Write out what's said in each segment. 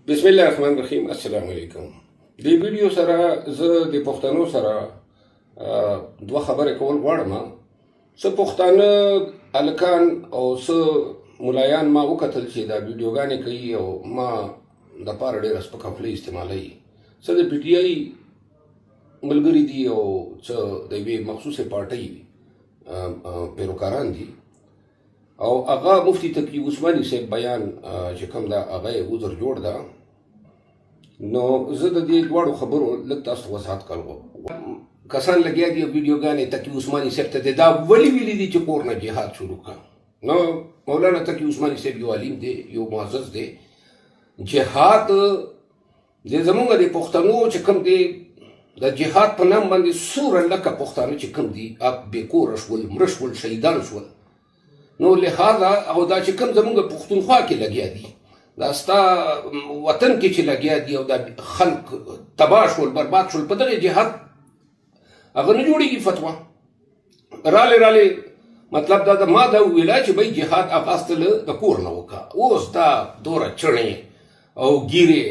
بسم الله الرحمن الرحیم. السلام علیکم. دې ویډیو سره زه د پښتنو سره دوه خبرې کول غواړم. څه پښتانه الکان او څه ملایان ما وکتل چې دا ویډیوګانې کوي او ما د پاره ډېره سپکافلي استعمالوي. څه د پی ټي آی ملګري دي او څه د یوې مخصوصې پارټۍ پیروکاران دي او هغه مفتي تقي عثماني صاحب بیان چې کوم دا هغه وزر جوړ ده. نو زه د دې دواړو خبرو لږ تاسو وضاحت کوم. کسان لګیا دي ویډیوګانې تقي عثماني صاحب ته دا ولې ویلي دي چې کور نه جهاد شروع کړه. نو مولانا تقي عثماني صاحب یو عالم دی، یو معزز دی. جهاد د زمونږ د پښتنو چې کوم دی د جهاد په نام باندې سوره لکه پښتانه چې کوم دي بې کوره شول، مړه شول، شهیدان شول. نو لہذا او دا چې کوم زمونږ پښتونخوا کې لګیا دي، دا ستا وطن کې چې لګیا دي او دا خلق تباه شول، برباد شول، په دغه جهاد هغه نه جوړېږي فتوا. رالی مطلب دا د ما دا وویله چې بھائی جهاد آغاز ته د کور نه وکړه. اوس دا دوره چڼې او ګیرې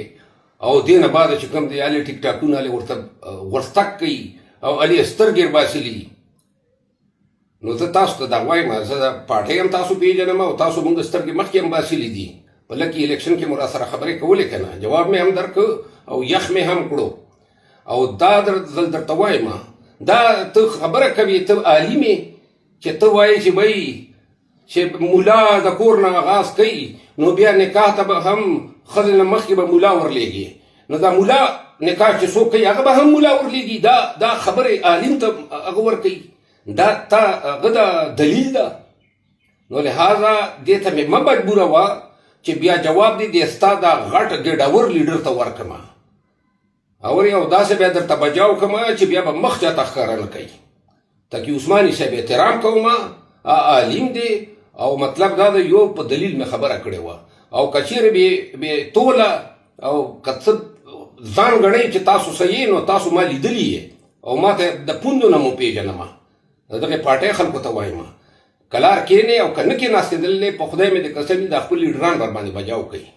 او دې نه بعد چې کوم دی الې ټیک ټاکونه الې ورته ورستک کوي او الې سترګې باسلي. نو زه تاسو ته دا وایم، زه د پارټۍ هم تاسو پېژنم او تاسو مونږ سترګې مخکې هم باسلي دي. په لکه الیکشن کې مو را سره خبرې کولې که نه، جواب مې هم درکړ او یخ مې هم کړو. او دا زه درته وایم، دا ته خبره کوې، ته عالم یې چې ته وایې چې بھائی چې ملا د کور نه آغاز کوي نو بیا نکاح ته به هم ښځې نه مخکې به ملا ورلېږي. نو دا ملا نکاح چې څوک کوي هغه به هم ملا ورلېږي. دا خبرې عالم ته هغه ورکوي، دا تا هغه دا دلیل ده. نو لہذا دې ته مې مه مجبوره وه چې بیا جواب دې ستا دا غټ ګډور لیډر ته ورکړمه او یو داسې بیا درته بجاو کړمه چې بیا به مخ چاته ښکاره نه کوي. تقي عثماني صاحب احترام کوم، عالم دی او مطلب دا د یو په دلیل مې خبره کړې وه. او که چیرې بې توله او که څه ځان ګڼئ چې تاسو صحیح نو تاسو ما لیدلي یې او ما ته د پوندو نه مو پېژنمه. د دغې پارټۍ خلکو ته وایم کلار کښېنې او که نه کښېناستېدلې په خدای مې د قسم دا خپل لیډران ورباندې بجاو کوي.